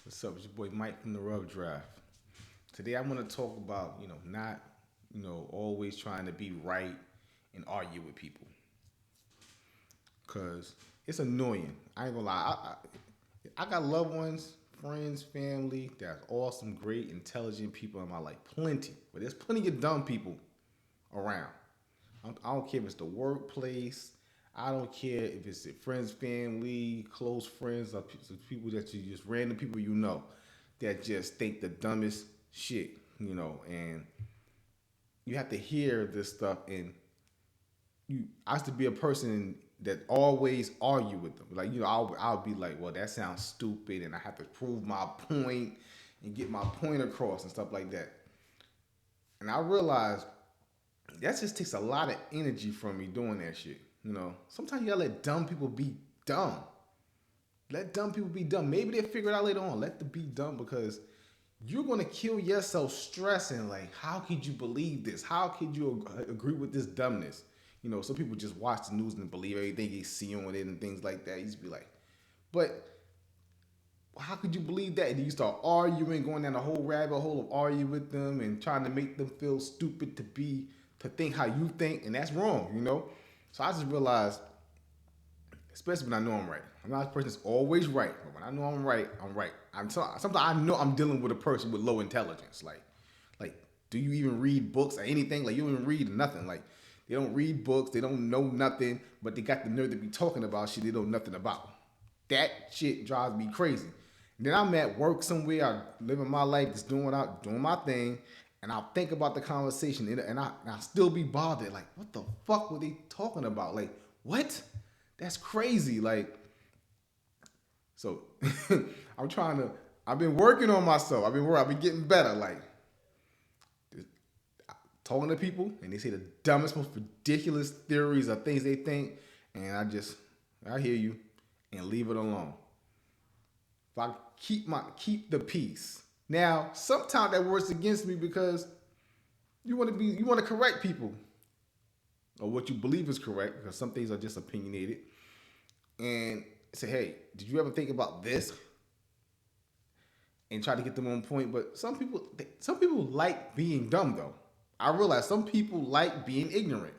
What's up? It's your boy Mike from the Rub Draft. Today I want to talk about, not, always trying to be right and argue with people. Cause it's annoying. I ain't gonna lie. I got loved ones, friends, family that's awesome, great, intelligent people in my life. Plenty. But there's plenty of dumb people around. I don't care if it's the workplace. I don't care if it's the friends, family, close friends, or people that you just random people you know that just think the dumbest shit, and you have to hear this stuff. And I used to be a person that always argue with them. Like, I'll be like, well, that sounds stupid, and I have to prove my point and get my point across and stuff like that. And I realized that just takes a lot of energy from me doing that shit. Sometimes you gotta let dumb people be dumb. Let dumb people be dumb. Maybe they'll figure it out later on. Let them be dumb because you're gonna kill yourself stressing like, how could you believe this? How could you agree with this dumbness? Some people just watch the news and believe everything they see on it and things like that. You just be like, but how could you believe that? And you start arguing, going down the whole rabbit hole of arguing with them and trying to make them feel stupid to think how you think, and that's wrong. So I just realized, especially when I know I'm right. I'm not a person that's always right, but when I know I'm right, I'm right. Sometimes I know I'm dealing with a person with low intelligence. Like, do you even read books or anything? Like, you don't even read nothing. Like, they don't read books, they don't know nothing, but they got the nerve to be talking about shit they know nothing about. That shit drives me crazy. And then I'm at work somewhere, I living my life, just doing my thing, and I'll think about the conversation, and I still be bothered. Like, what the fuck were they talking about? Like, what? That's crazy. Like, so I'm trying to. I've been working on myself. I've been getting better. Like, talking to people, and they say the dumbest, most ridiculous theories or things they think, and I hear you, and leave it alone. If I keep the peace. Now, sometimes that works against me because you want to correct people or what you believe is correct, because some things are just opinionated, and say, hey, did you ever think about this? And try to get them on point. But some people like being dumb though. I realize some people like being ignorant.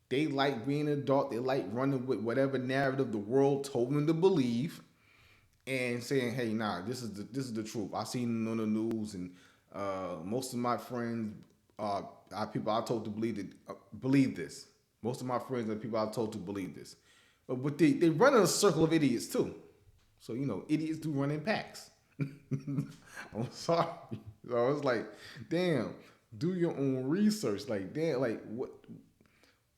They like being an adult. They like running with whatever narrative the world told them to believe, and saying, "Hey, nah, this is the truth. I seen it on the news, and most of my friends are people I told to believe this. Most of my friends are people I told to believe this, but they run in a circle of idiots too. So idiots do run in packs. I'm sorry. So it's like, damn, do your own research. Like, damn, like what?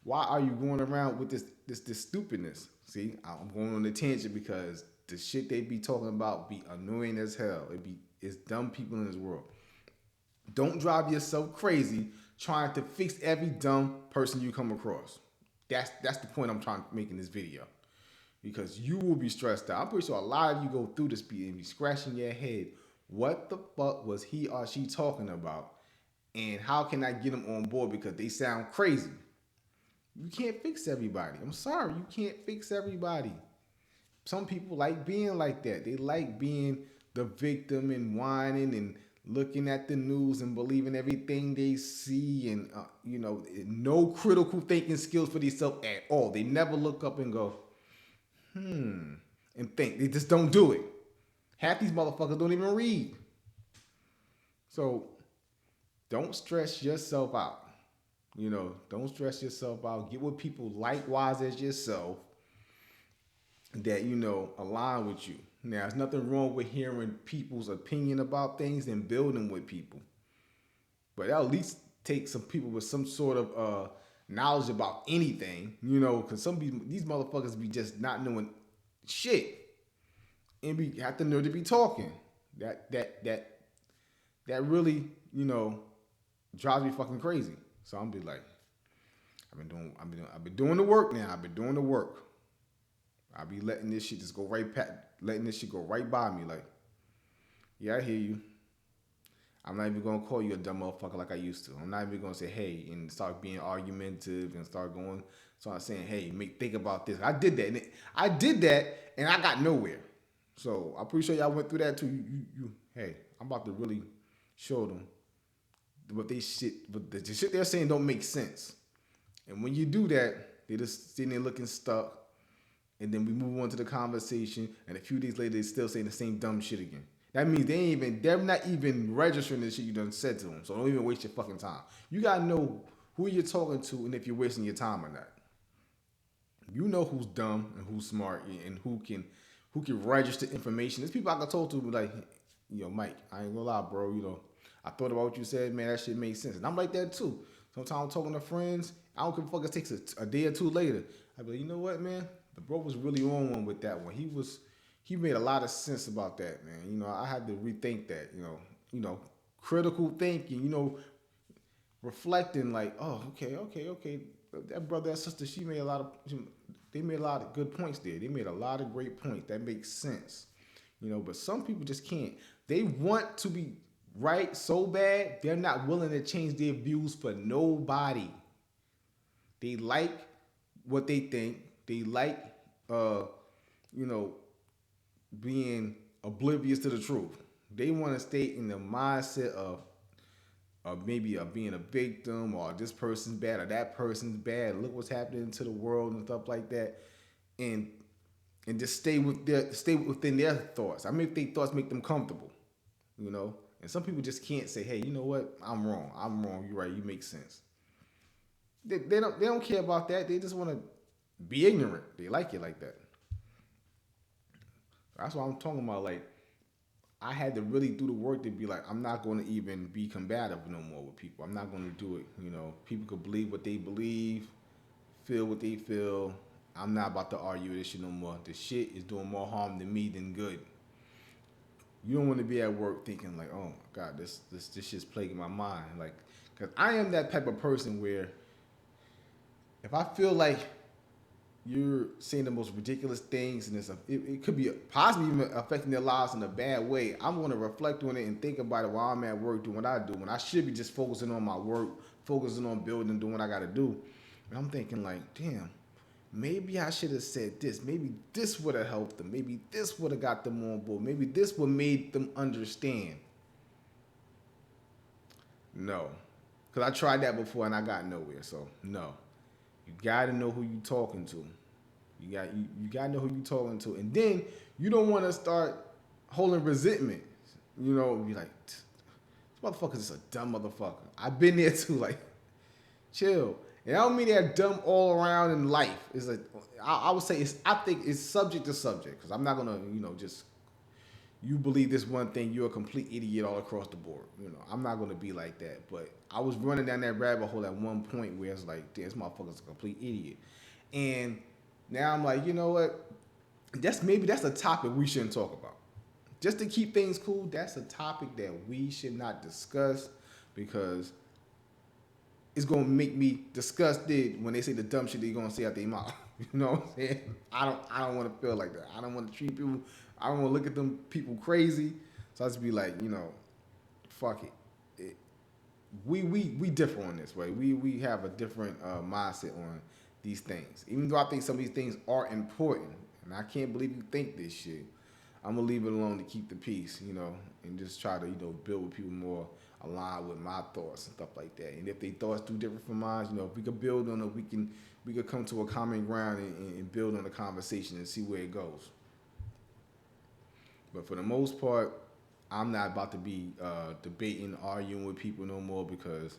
Why are you going around with this stupidness? See, I'm going on a tangent because the shit they be talking about be annoying as hell. It's dumb people in this world. Don't drive yourself crazy trying to fix every dumb person you come across. That's the point I'm trying to make in this video. Because you will be stressed out. I'm pretty sure a lot of you go through this and be scratching your head. What the fuck was he or she talking about? And how can I get them on board because they sound crazy? You can't fix everybody. I'm sorry, you can't fix everybody. Some people like being like that. They like being the victim and whining and looking at the news and believing everything they see, and no critical thinking skills for themselves at all. They never look up and go, and think. They just don't do it. Half these motherfuckers don't even read. So don't stress yourself out. Don't stress yourself out. Get with people likewise as yourself that align with you. Now, there's nothing wrong with hearing people's opinion about things and building with people, but at least take some people with some sort of knowledge about anything. Because some people, these motherfuckers be just not knowing shit, and we have to know to be talking. That really drives me fucking crazy. So I'm be like, I've been doing the work now. I've been doing the work. I be letting this shit just go letting this shit go right by me. Like, yeah, I hear you. I'm not even gonna call you a dumb motherfucker like I used to. I'm not even gonna say hey and start being argumentative and start saying hey, think about this. I did that, and I got nowhere. So I'm pretty sure y'all went through that too. Hey, I'm about to really show them what the shit they're saying don't make sense. And when you do that, they just sitting there looking stuck. And then we move on to the conversation, and a few days later, they're still saying the same dumb shit again. That means they're not even registering the shit you done said to them. So don't even waste your fucking time. You gotta know who you're talking to and if you're wasting your time or not. You know who's dumb and who's smart and who can register information. There's people I can talk to like, Mike, I ain't gonna lie, bro. I thought about what you said, man. That shit made sense, and I'm like that too. Sometimes I'm talking to friends. I don't give a fuck. It takes a day or two later. I be like, you know what, man? The bro was really on one with that one. He made a lot of sense about that, man. I had to rethink that. Critical thinking. Reflecting like, oh, okay. That brother, that sister, they made a lot of good points there. They made a lot of great points. That makes sense. But some people just can't. They want to be right so bad, they're not willing to change their views for nobody. They like what they think. They like, you know, being oblivious to the truth. They want to stay in the mindset of maybe of being a victim, or this person's bad or that person's bad. Look what's happening to the world and stuff like that, and just stay within their thoughts. I mean, if their thoughts make them comfortable, you know. And some people just can't say, hey, you know what? I'm wrong. You're right. You make sense. They don't care about that. They just want to be ignorant. They like it like that. That's what I'm talking about. Like, I had to really do the work to be like, I'm not going to even be combative no more with people. I'm not going to do it. People could believe what they believe, feel what they feel. I'm not about to argue this shit no more. The shit is doing more harm to me than good. You don't want to be at work thinking like, oh my God, this shit's plaguing my mind. Like, because I am that type of person where if I feel like you're saying the most ridiculous things and it could be possibly even affecting their lives in a bad way, I'm going to reflect on it and think about it while I'm at work doing what I do. When I should be just focusing on my work, focusing on building, doing what I got to do. And I'm thinking like, damn, maybe I should have said this. Maybe this would have helped them. Maybe this would have got them on board. Maybe this would have made them understand. No. Because I tried that before and I got nowhere. So, no. You got to know who you talking to. You got to know who you talking to. And then you don't want to start holding resentment. Be like, this motherfucker is a dumb motherfucker. I've been there too. Like, chill. And I don't mean they're dumb all around in life. It's like, I would say I think it's subject to subject, because I'm not gonna just you believe this one thing, you're a complete idiot all across the board. I'm not gonna be like that. But I was running down that rabbit hole at one point where it's like, damn, this motherfucker's a complete idiot. And now I'm like, you know what? That's a topic we shouldn't talk about. Just to keep things cool, that's a topic that we should not discuss, because it's gonna make me disgusted when they say the dumb shit they're gonna say out their mouth. You know what I'm saying? I don't want to feel like that. I don't want to treat people. I don't want to look at them people crazy. So I just be like, fuck it. We differ on this, right? We have a different mindset on these things. Even though I think some of these things are important, and I can't believe you think this shit, I'm gonna leave it alone to keep the peace, and just try to build with people more aligned with my thoughts and stuff like that. And if they thoughts do different from mine, if we could build on it, we could come to a common ground and build on the conversation and see where it goes. But for the most part, I'm not about to be debating, arguing with people no more, because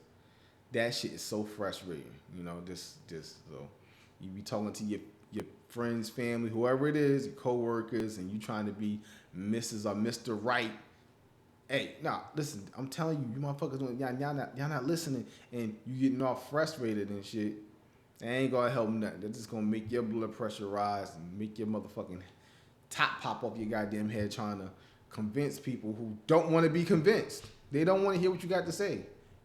that shit is so frustrating. Just so you be talking to your friends, family, whoever it is, your coworkers, and you trying to be Mrs. or Mr. Right. Hey, nah, listen, I'm telling you, you motherfuckers, y'all not listening, and you getting all frustrated and shit. That ain't gonna help nothing. That's just gonna make your blood pressure rise and make your motherfucking top pop off your goddamn head trying to convince people who don't want to be convinced. They don't want to hear what you got to say.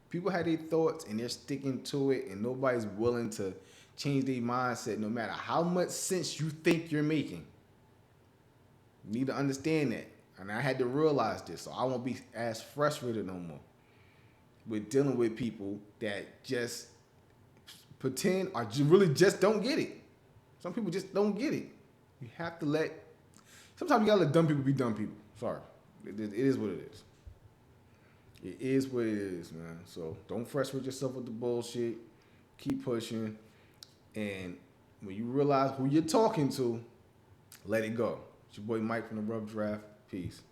People have their thoughts and they're sticking to it, and nobody's willing to change their mindset no matter how much sense you think you're making. You need to understand that. And I had to realize this, so I won't be as frustrated no more with dealing with people that just pretend or really just don't get it. Some people just don't get it. You have to let. Sometimes you gotta let dumb people be dumb people. Sorry, it is what it is. It is what it is, man. So don't frustrate yourself with the bullshit. Keep pushing, and when you realize who you're talking to, let it go. It's your boy Mike from the Rough Draft. Peace.